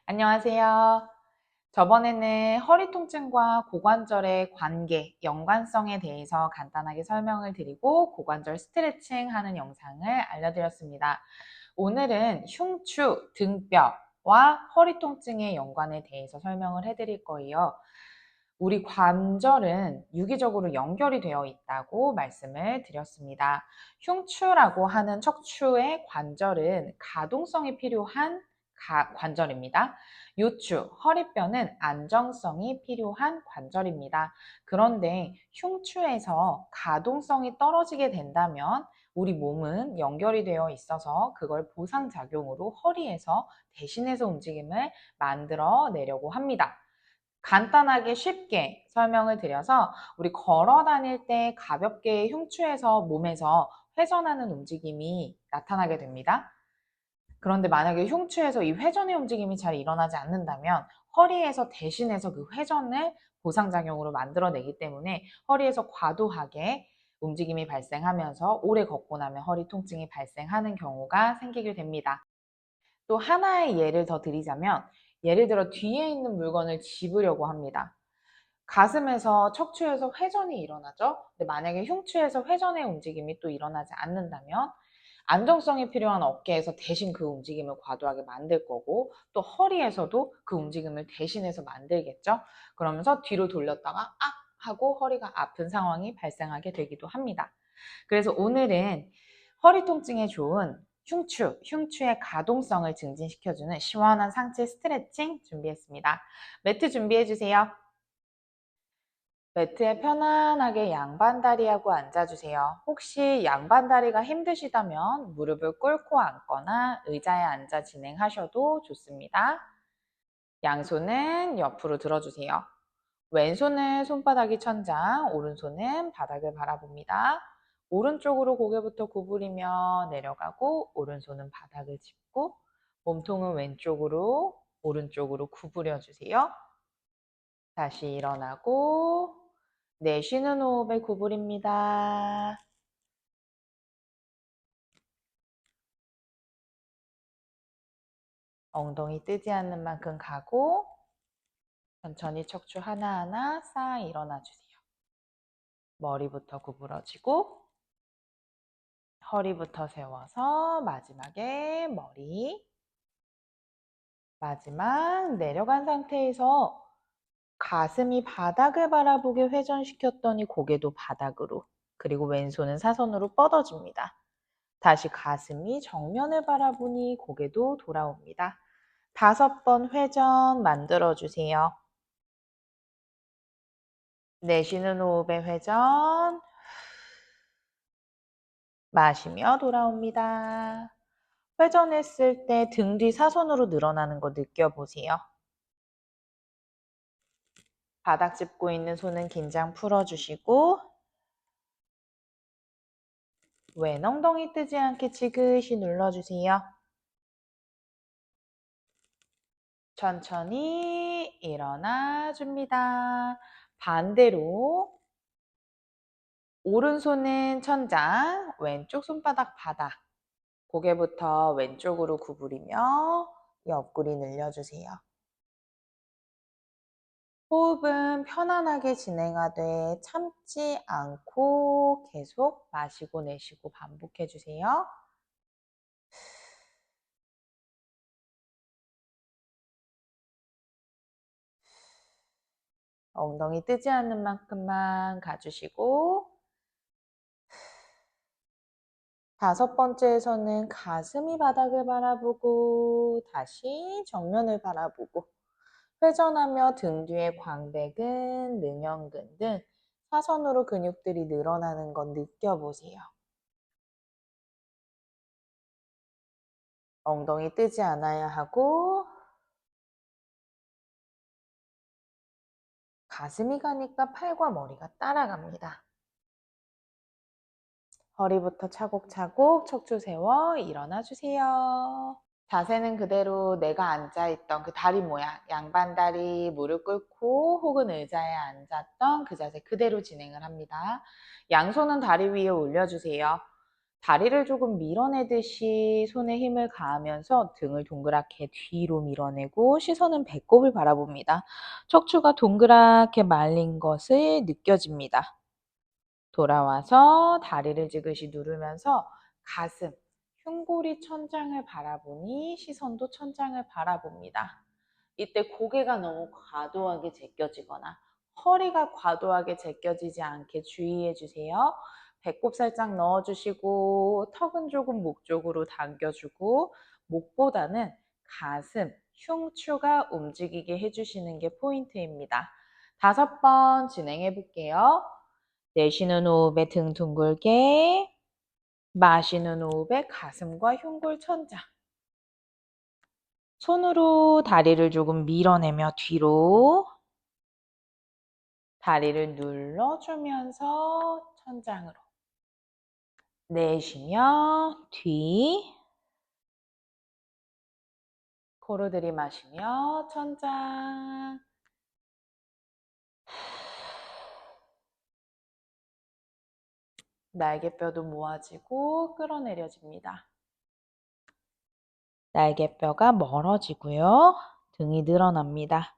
안녕하세요. 저번에는 허리 통증과 고관절의 관계, 연관성에 대해서 간단하게 설명을 드리고 고관절 스트레칭 하는 영상을 알려드렸습니다. 오늘은 흉추, 등뼈와 허리 통증의 연관에 대해서 설명을 해드릴 거예요. 우리 관절은 유기적으로 연결이 되어 있다고 말씀을 드렸습니다. 흉추라고 하는 척추의 관절은 가동성이 필요한 관절입니다. 요추, 허리뼈는 안정성이 필요한 관절입니다. 그런데 흉추에서 가동성이 떨어지게 된다면 우리 몸은 연결이 되어 있어서 그걸 보상작용으로 허리에서 대신해서 움직임을 만들어 내려고 합니다. 간단하게 쉽게 설명을 드려서 우리 걸어 다닐 때 가볍게 흉추에서 몸에서 회전하는 움직임이 나타나게 됩니다. 그런데 만약에 흉추에서 이 회전의 움직임이 잘 일어나지 않는다면 허리에서 대신해서 그 회전을 보상작용으로 만들어내기 때문에 허리에서 과도하게 움직임이 발생하면서 오래 걷고 나면 허리 통증이 발생하는 경우가 생기게 됩니다. 또 하나의 예를 더 드리자면 예를 들어 뒤에 있는 물건을 집으려고 합니다. 가슴에서 척추에서 회전이 일어나죠. 근데 만약에 흉추에서 회전의 움직임이 또 일어나지 않는다면 안정성이 필요한 어깨에서 대신 그 움직임을 과도하게 만들 거고 또 허리에서도 그 움직임을 대신해서 만들겠죠. 그러면서 뒤로 돌렸다가 악 하고 허리가 아픈 상황이 발생하게 되기도 합니다. 그래서 오늘은 허리 통증에 좋은 흉추의 가동성을 증진시켜주는 시원한 상체 스트레칭 준비했습니다. 매트 준비해 주세요. 매트에 편안하게 양반다리하고 앉아주세요. 혹시 양반다리가 힘드시다면 무릎을 꿇고 앉거나 의자에 앉아 진행하셔도 좋습니다. 양손은 옆으로 들어주세요. 왼손은 손바닥이 천장, 오른손은 바닥을 바라봅니다. 오른쪽으로 고개부터 구부리며 내려가고 오른손은 바닥을 짚고 몸통은 왼쪽으로 오른쪽으로 구부려 주세요. 다시 일어나고 내쉬는 호흡에 구부립니다. 엉덩이 뜨지 않는 만큼 가고 천천히 척추 하나하나 싹 일어나 주세요. 머리부터 구부러지고 허리부터 세워서 마지막에 머리 마지막 내려간 상태에서 가슴이 바닥을 바라보게 회전시켰더니 고개도 바닥으로 그리고 왼손은 사선으로 뻗어집니다. 다시 가슴이 정면을 바라보니 고개도 돌아옵니다. 5번 회전 만들어주세요. 내쉬는 호흡에 회전 마시며 돌아옵니다. 회전했을 때 등 뒤 사선으로 늘어나는 거 느껴보세요. 바닥 짚고 있는 손은 긴장 풀어주시고 왼 엉덩이 뜨지 않게 지그시 눌러주세요. 천천히 일어나 줍니다. 반대로 오른손은 천장, 왼쪽 손바닥 바닥. 고개부터 왼쪽으로 구부리며 옆구리 늘려주세요. 호흡은 편안하게 진행하되 참지 않고 계속 마시고 내쉬고 반복해 주세요. 엉덩이 뜨지 않는 만큼만 가주시고 5번째에서는 가슴이 바닥을 바라보고 다시 정면을 바라보고 회전하며 등 뒤의 광배근, 능형근 등 사선으로 근육들이 늘어나는 건 느껴보세요. 엉덩이 뜨지 않아야 하고 가슴이 가니까 팔과 머리가 따라갑니다. 허리부터 차곡차곡 척추 세워 일어나 주세요. 자세는 그대로 내가 앉아있던 그 다리 모양, 양반다리, 무릎 꿇고 혹은 의자에 앉았던 그 자세 그대로 진행을 합니다. 양손은 다리 위에 올려주세요. 다리를 조금 밀어내듯이 손에 힘을 가하면서 등을 동그랗게 뒤로 밀어내고 시선은 배꼽을 바라봅니다. 척추가 동그랗게 말린 것을 느껴집니다. 돌아와서 다리를 지그시 누르면서 가슴, 흉골이 천장을 바라보니 시선도 천장을 바라봅니다. 이때 고개가 너무 과도하게 제껴지거나 허리가 과도하게 제껴지지 않게 주의해 주세요. 배꼽 살짝 넣어주시고 턱은 조금 목 쪽으로 당겨주고 목보다는 가슴, 흉추가 움직이게 해주시는 게 포인트입니다. 5번 진행해 볼게요. 내쉬는 호흡에 등 둥글게, 마시는 호흡에 가슴과 흉골 천장. 손으로 다리를 조금 밀어내며 뒤로 다리를 눌러주면서 천장으로. 내쉬며 뒤, 코로 들이마시며 천장. 날개뼈도 모아지고 끌어내려집니다. 날개뼈가 멀어지고요. 등이 늘어납니다.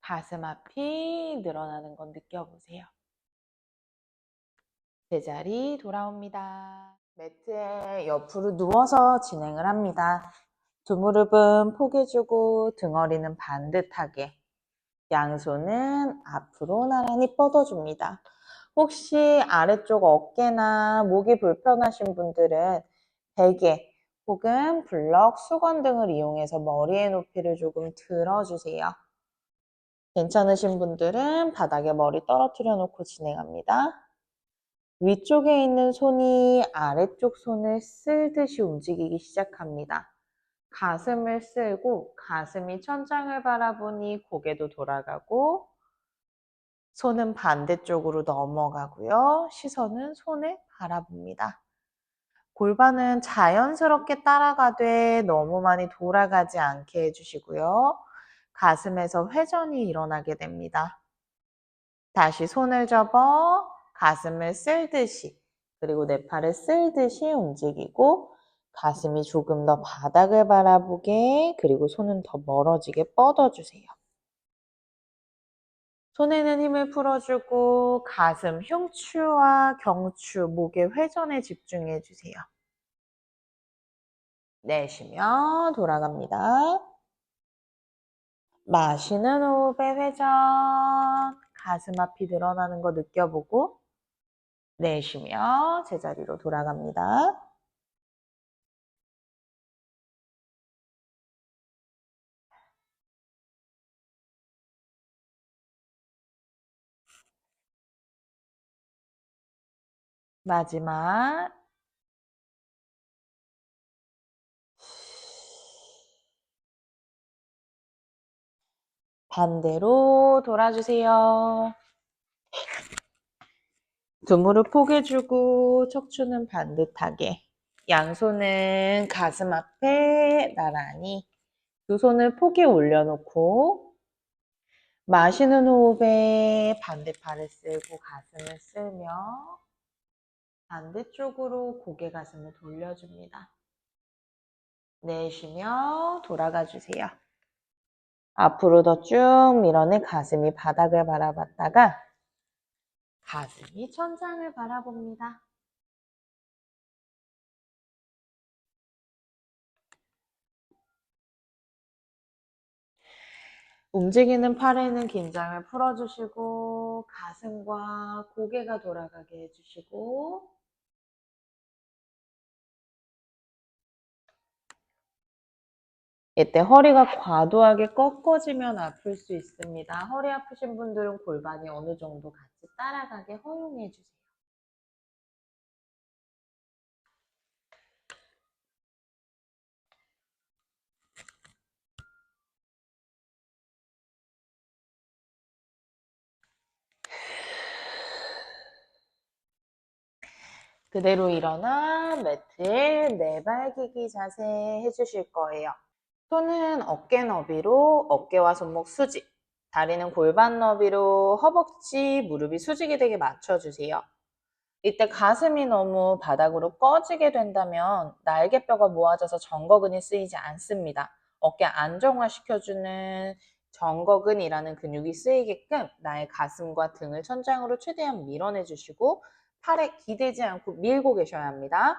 가슴 앞이 늘어나는 건 느껴보세요. 제자리 돌아옵니다. 매트에 옆으로 누워서 진행을 합니다. 두 무릎은 포개주고 등허리는 반듯하게, 양손은 앞으로 나란히 뻗어줍니다. 혹시 아래쪽 어깨나 목이 불편하신 분들은 베개 혹은 블럭, 수건 등을 이용해서 머리의 높이를 조금 들어주세요. 괜찮으신 분들은 바닥에 머리 떨어뜨려 놓고 진행합니다. 위쪽에 있는 손이 아래쪽 손을 쓸듯이 움직이기 시작합니다. 가슴을 쓸고 가슴이 천장을 바라보니 고개도 돌아가고 손은 반대쪽으로 넘어가고요. 시선은 손을 바라봅니다. 골반은 자연스럽게 따라가되 너무 많이 돌아가지 않게 해주시고요. 가슴에서 회전이 일어나게 됩니다. 다시 손을 접어 가슴을 쓸듯이, 그리고 내 팔을 쓸듯이 움직이고 가슴이 조금 더 바닥을 바라보게, 그리고 손은 더 멀어지게 뻗어주세요. 손에는 힘을 풀어주고 가슴, 흉추와 경추, 목의 회전에 집중해 주세요. 내쉬며 돌아갑니다. 마시는 호흡에 회전, 가슴 앞이 늘어나는 거 느껴보고 내쉬며 제자리로 돌아갑니다. 마지막 반대로 돌아주세요. 두 무릎 포개주고 척추는 반듯하게, 양손은 가슴 앞에 나란히, 두 손을 포개 올려놓고 마시는 호흡에 반대팔을 쓸고 가슴을 쓸며 반대쪽으로 고개 가슴을 돌려줍니다. 내쉬며 돌아가 주세요. 앞으로 더 쭉 밀어내 가슴이 바닥을 바라봤다가 가슴이 천장을 바라봅니다. 움직이는 팔에는 긴장을 풀어주시고 가슴과 고개가 돌아가게 해주시고 이때 허리가 과도하게 꺾어지면 아플 수 있습니다. 허리 아프신 분들은 골반이 어느 정도 같이 따라가게 허용해 주세요. 그대로 일어나 매트에 내발기기 자세 해주실 거예요. 손은 어깨 너비로 어깨와 손목 수직, 다리는 골반 너비로 허벅지, 무릎이 수직이 되게 맞춰주세요. 이때 가슴이 너무 바닥으로 꺼지게 된다면 날개뼈가 모아져서 정거근이 쓰이지 않습니다. 어깨 안정화시켜주는 정거근이라는 근육이 쓰이게끔 나의 가슴과 등을 천장으로 최대한 밀어내주시고 팔에 기대지 않고 밀고 계셔야 합니다.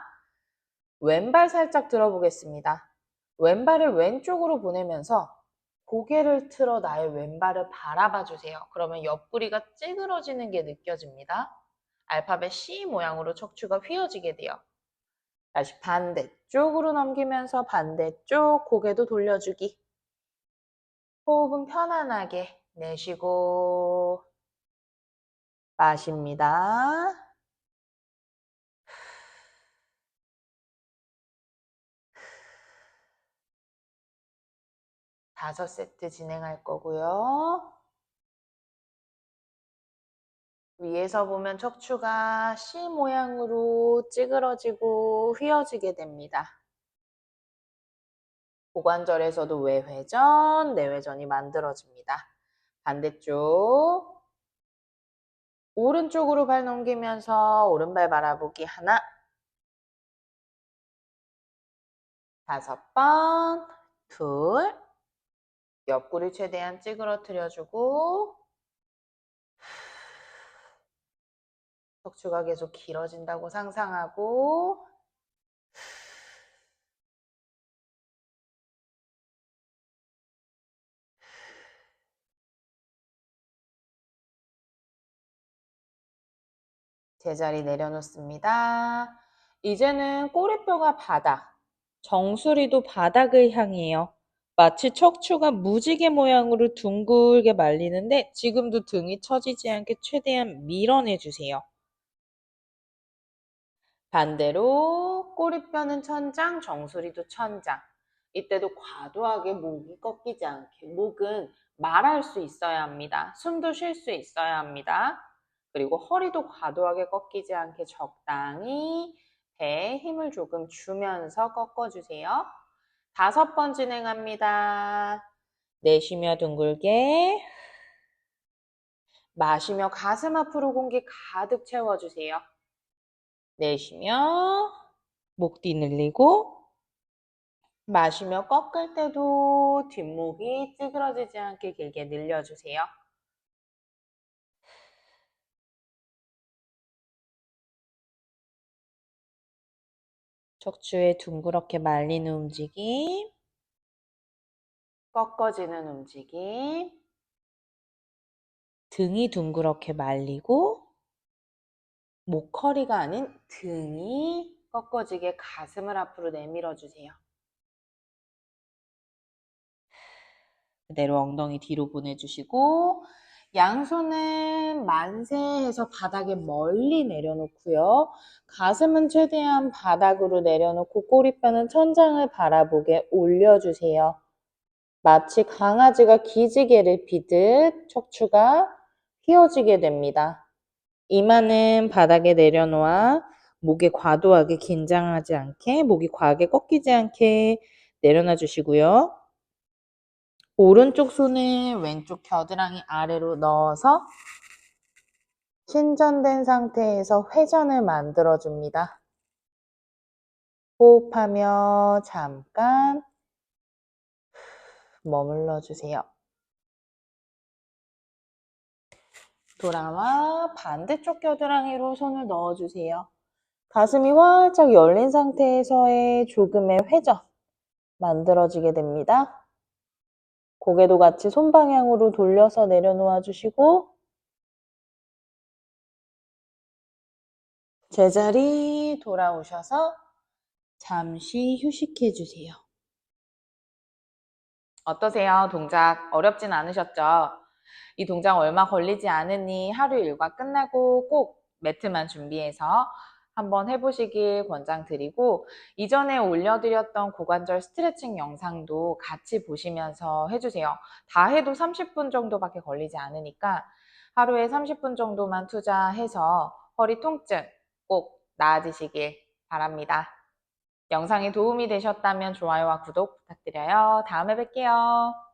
왼발 살짝 들어보겠습니다. 왼발을 왼쪽으로 보내면서 고개를 틀어 나의 왼발을 바라봐 주세요. 그러면 옆구리가 찌그러지는 게 느껴집니다. 알파벳 C 모양으로 척추가 휘어지게 돼요. 다시 반대쪽으로 넘기면서 반대쪽 고개도 돌려주기. 호흡은 편안하게 내쉬고 마십니다. 5세트 진행할 거고요. 위에서 보면 척추가 C 모양으로 찌그러지고 휘어지게 됩니다. 고관절에서도 외회전, 내회전이 만들어집니다. 반대쪽 오른쪽으로 발 넘기면서 오른발 바라보기 하나 5번 둘 옆구리 최대한 찌그러뜨려주고 척추가 계속 길어진다고 상상하고 제자리 내려놓습니다. 이제는 꼬리뼈가 바닥, 정수리도 바닥을 향해요. 마치 척추가 무지개 모양으로 둥글게 말리는데 지금도 등이 처지지 않게 최대한 밀어내주세요. 반대로 꼬리뼈는 천장, 정수리도 천장. 이때도 과도하게 목이 꺾이지 않게 목은 말할 수 있어야 합니다. 숨도 쉴 수 있어야 합니다. 그리고 허리도 과도하게 꺾이지 않게 적당히 배에 힘을 조금 주면서 꺾어주세요. 5번 진행합니다. 내쉬며 둥글게 마시며 가슴 앞으로 공기 가득 채워주세요. 내쉬며 목 뒤 늘리고 마시며 꺾을 때도 뒷목이 찌그러지지 않게 길게 늘려주세요. 척추에 둥그렇게 말리는 움직임, 꺾어지는 움직임, 등이 둥그렇게 말리고 목, 허리가 아닌 등이 꺾어지게 가슴을 앞으로 내밀어 주세요. 그대로 엉덩이 뒤로 보내주시고 양손은 만세해서 바닥에 멀리 내려놓고요. 가슴은 최대한 바닥으로 내려놓고 꼬리뼈는 천장을 바라보게 올려주세요. 마치 강아지가 기지개를 피듯 척추가 휘어지게 됩니다. 이마는 바닥에 내려놓아 목에 과도하게 긴장하지 않게, 목이 과하게 꺾이지 않게 내려놔 주시고요. 오른쪽 손을 왼쪽 겨드랑이 아래로 넣어서 신전된 상태에서 회전을 만들어 줍니다. 호흡하며 잠깐 머물러 주세요. 돌아와 반대쪽 겨드랑이로 손을 넣어 주세요. 가슴이 활짝 열린 상태에서의 조금의 회전 만들어지게 됩니다. 고개도 같이 손 방향으로 돌려서 내려놓아 주시고 제자리 돌아오셔서 잠시 휴식해 주세요. 어떠세요? 동작 어렵진 않으셨죠? 이 동작 얼마 걸리지 않으니 하루 일과 끝나고 꼭 매트만 준비해서 한번 해보시길 권장드리고 이전에 올려드렸던 고관절 스트레칭 영상도 같이 보시면서 해주세요. 다 해도 30분 정도밖에 걸리지 않으니까 하루에 30분 정도만 투자해서 허리 통증 꼭 나아지시길 바랍니다. 영상이 도움이 되셨다면 좋아요와 구독 부탁드려요. 다음에 뵐게요.